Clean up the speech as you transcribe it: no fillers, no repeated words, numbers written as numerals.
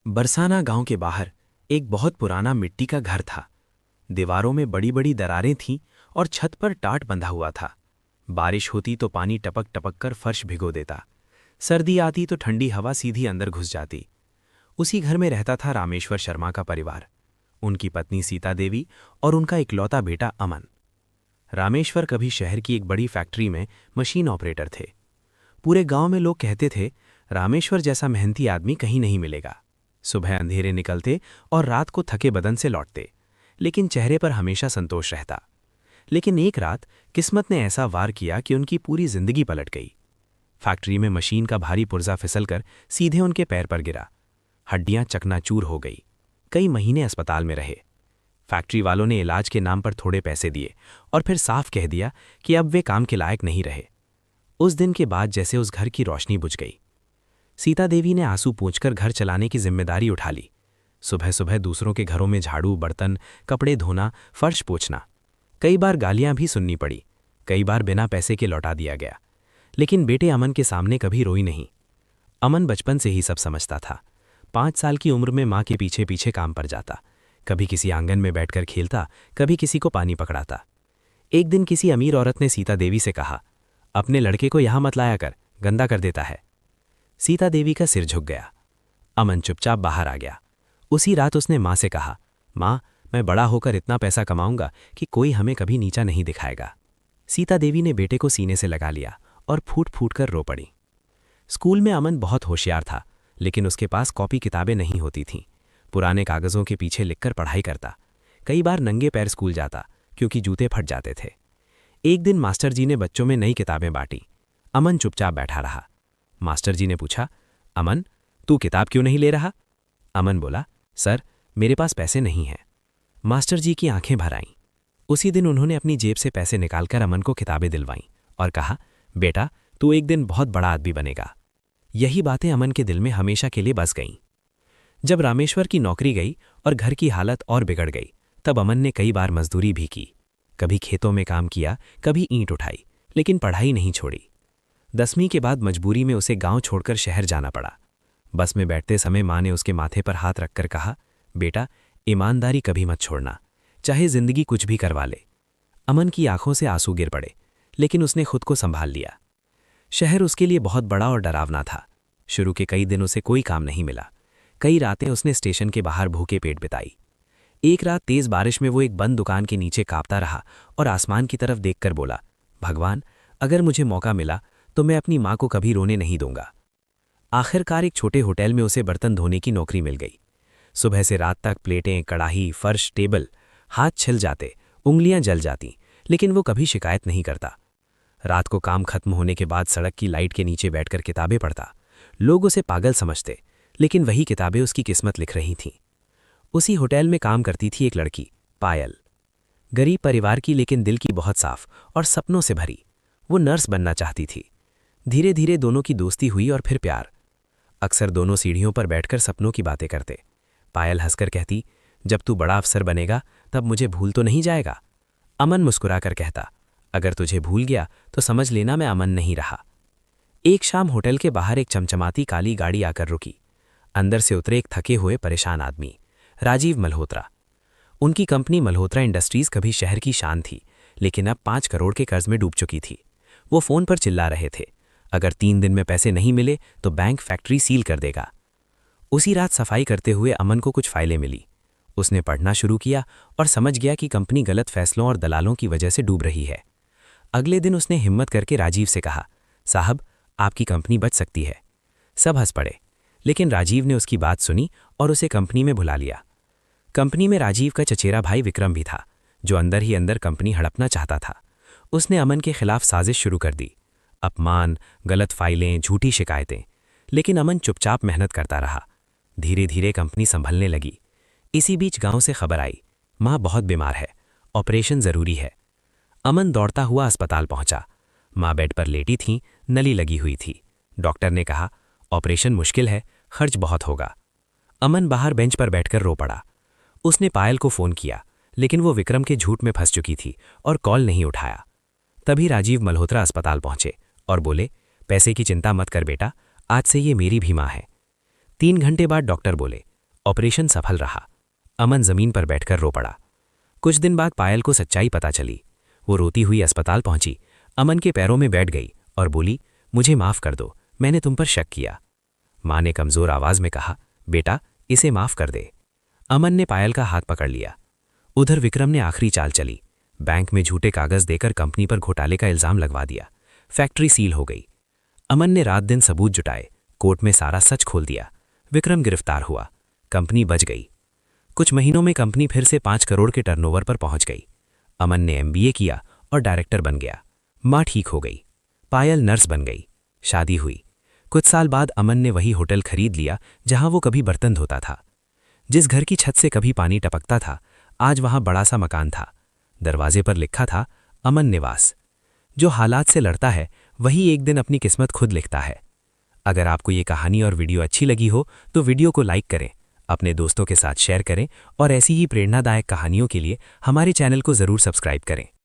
बरसाना गांव के बाहर एक बहुत पुराना मिट्टी का घर था। दीवारों में बड़ी बड़ी दरारें थीं और छत पर टाट बंधा हुआ था। बारिश होती तो पानी टपक टपक कर फर्श भिगो देता। सर्दी आती तो ठंडी हवा सीधी अंदर घुस जाती। उसी घर में रहता था रामेश्वर शर्मा का परिवार, उनकी पत्नी सीता देवी और उनका इकलौता बेटा अमन। रामेश्वर कभी शहर की एक बड़ी फैक्ट्री में मशीन ऑपरेटर थे। पूरे गांव में लोग कहते थे, रामेश्वर जैसा मेहनती आदमी कहीं नहीं मिलेगा। सुबह अंधेरे निकलते और रात को थके बदन से लौटते, लेकिन चेहरे पर हमेशा संतोष रहता। लेकिन एक रात किस्मत ने ऐसा वार किया कि उनकी पूरी जिंदगी पलट गई। फैक्ट्री में मशीन का भारी पुर्जा फिसलकर सीधे उनके पैर पर गिरा। हड्डियां चकनाचूर हो गई। कई महीने अस्पताल में रहे। फैक्ट्री वालों ने इलाज के नाम पर थोड़े पैसे दिए और फिर साफ कह दिया कि अब वे काम के लायक नहीं रहे। उस दिन के बाद जैसे उस घर की रोशनी बुझ गई। सीता देवी ने आंसू पोंछकर घर चलाने की जिम्मेदारी उठा ली। सुबह सुबह दूसरों के घरों में झाड़ू, बर्तन, कपड़े धोना, फर्श पोंछना। कई बार गालियां भी सुननी पड़ी, कई बार बिना पैसे के लौटा दिया गया। लेकिन बेटे अमन के सामने कभी रोई नहीं। अमन बचपन से ही सब समझता था। 5 साल की उम्र में माँ के पीछे पीछे काम पर जाता। कभी किसी आंगन में बैठकर खेलता, कभी किसी को पानी पकड़ाता। एक दिन किसी अमीर औरत ने सीता देवी से कहा, अपने लड़के को यहां मत लाया कर, गंदा कर देता है। सीता देवी का सिर झुक गया। अमन चुपचाप बाहर आ गया। उसी रात उसने माँ से कहा, माँ, मैं बड़ा होकर इतना पैसा कमाऊंगा कि कोई हमें कभी नीचा नहीं दिखाएगा। सीता देवी ने बेटे को सीने से लगा लिया और फूट फूट कर रो पड़ी। स्कूल में अमन बहुत होशियार था, लेकिन उसके पास कॉपी किताबें नहीं होती थीं। पुराने कागजों के पीछे लिखकर पढ़ाई करता। कई बार नंगे पैर स्कूल जाता क्योंकि जूते फट जाते थे। एक दिन मास्टर जी ने बच्चों में नई किताबें बांटी। अमन चुपचाप बैठा रहा। मास्टर जी ने पूछा, अमन, तू किताब क्यों नहीं ले रहा? अमन बोला, सर, मेरे पास पैसे नहीं हैं। मास्टर जी की आंखें भर आईं। उसी दिन उन्होंने अपनी जेब से पैसे निकालकर अमन को किताबें दिलवाईं और कहा, बेटा, तू एक दिन बहुत बड़ा आदमी बनेगा। यही बातें अमन के दिल में हमेशा के लिए बस गईं। जब रामेश्वर की नौकरी गई और घर की हालत और बिगड़ गई, तब अमन ने कई बार मजदूरी भी की। कभी खेतों में काम किया, कभी ईंट उठाई, लेकिन पढ़ाई नहीं छोड़ी। 10वीं के बाद मजबूरी में उसे गांव छोड़कर शहर जाना पड़ा। बस में बैठते समय माँ ने उसके माथे पर हाथ रखकर कहा, बेटा, ईमानदारी कभी मत छोड़ना, चाहे जिंदगी कुछ भी करवा ले। अमन की आंखों से आंसू गिर पड़े, लेकिन उसने खुद को संभाल लिया। शहर उसके लिए बहुत बड़ा और डरावना था। शुरू के कई दिन उसे कोई काम नहीं मिला। कई रातें उसने स्टेशन के बाहर भूखे पेट बिताई। एक रात तेज बारिश में वो एक बंद दुकान के नीचे कांपता रहा और आसमान की तरफ देखकर बोला, भगवान, अगर मुझे मौका मिला तो मैं अपनी माँ को कभी रोने नहीं दूंगा। आखिरकार एक छोटे होटल में उसे बर्तन धोने की नौकरी मिल गई। सुबह से रात तक प्लेटें, कड़ाही, फर्श, टेबल, हाथ छिल जाते, उंगलियां जल जाती, लेकिन वो कभी शिकायत नहीं करता। रात को काम खत्म होने के बाद सड़क की लाइट के नीचे बैठकर किताबें पढ़ता। लोग उसे पागल समझते, लेकिन वही किताबें उसकी किस्मत लिख रही थीं। उसी होटल में काम करती थी एक लड़की, पायल। गरीब परिवार की, लेकिन दिल की बहुत साफ और सपनों से भरी। वो नर्स बनना चाहती थी। धीरे धीरे दोनों की दोस्ती हुई और फिर प्यार। अक्सर दोनों सीढ़ियों पर बैठकर सपनों की बातें करते। पायल हंसकर कहती, जब तू बड़ा अफसर बनेगा तब मुझे भूल तो नहीं जाएगा? अमन मुस्कुराकर कहता, अगर तुझे भूल गया तो समझ लेना मैं अमन नहीं रहा। एक शाम होटल के बाहर एक चमचमाती काली गाड़ी आकर रुकी। अंदर से उतरे एक थके हुए परेशान आदमी, राजीव मल्होत्रा। उनकी कंपनी मल्होत्रा इंडस्ट्रीज कभी शहर की शान थी, लेकिन अब 5 करोड़ के कर्ज में डूब चुकी थी। वो फोन पर चिल्ला रहे थे, अगर 3 दिन में पैसे नहीं मिले तो बैंक फैक्ट्री सील कर देगा। उसी रात सफाई करते हुए अमन को कुछ फाइलें मिली। उसने पढ़ना शुरू किया और समझ गया कि कंपनी गलत फैसलों और दलालों की वजह से डूब रही है। अगले दिन उसने हिम्मत करके राजीव से कहा, साहब, आपकी कंपनी बच सकती है। सब हंस पड़े, लेकिन राजीव ने उसकी बात सुनी और उसे कंपनी में बुला लिया। कंपनी में राजीव का चचेरा भाई विक्रम भी था, जो अंदर ही अंदर कंपनी हड़पना चाहता था। उसने अमन के खिलाफ साजिश शुरू कर दी। अपमान, गलत फाइलें, झूठी शिकायतें। लेकिन अमन चुपचाप मेहनत करता रहा। धीरे धीरे कंपनी संभलने लगी। इसी बीच गांव से खबर आई, माँ बहुत बीमार है, ऑपरेशन जरूरी है। अमन दौड़ता हुआ अस्पताल पहुंचा। माँ बेड पर लेटी थीं, नली लगी हुई थी। डॉक्टर ने कहा, ऑपरेशन मुश्किल है, खर्च बहुत होगा। अमन बाहर बेंच पर बैठकर रो पड़ा। उसने पायल को फोन किया, लेकिन वो विक्रम के झूठ में फंस चुकी थी और कॉल नहीं उठाया। तभी राजीव मल्होत्रा अस्पताल पहुंचे और बोले, पैसे की चिंता मत कर बेटा, आज से ये मेरी भी माँ है। 3 घंटे बाद डॉक्टर बोले, ऑपरेशन सफल रहा। अमन जमीन पर बैठकर रो पड़ा। कुछ दिन बाद पायल को सच्चाई पता चली। वो रोती हुई अस्पताल पहुंची, अमन के पैरों में बैठ गई और बोली, मुझे माफ कर दो, मैंने तुम पर शक किया। मां ने कमजोर आवाज में कहा, बेटा इसे माफ कर दे। अमन ने पायल का हाथ पकड़ लिया। उधर विक्रम ने आखिरी चाल चली। बैंक में झूठे कागज देकर कंपनी पर घोटाले का इल्जाम लगवा दिया। फैक्ट्री सील हो गई। अमन ने रात दिन सबूत जुटाए, कोर्ट में सारा सच खोल दिया। विक्रम गिरफ्तार हुआ, कंपनी बच गई। कुछ महीनों में कंपनी फिर से 5 करोड़ के टर्नओवर पर पहुंच गई। अमन ने MBA किया और डायरेक्टर बन गया। मां ठीक हो गई। पायल नर्स बन गई। शादी हुई। कुछ साल बाद अमन ने वही होटल खरीद लिया जहां वो कभी बर्तन धोता था। जिस घर की छत से कभी पानी टपकता था, आज वहां बड़ा सा मकान था। दरवाजे पर लिखा था, अमन निवास। जो हालात से लड़ता है वही एक दिन अपनी किस्मत खुद लिखता है। अगर आपको ये कहानी और वीडियो अच्छी लगी हो तो वीडियो को लाइक करें, अपने दोस्तों के साथ शेयर करें और ऐसी ही प्रेरणादायक कहानियों के लिए हमारे चैनल को जरूर सब्सक्राइब करें।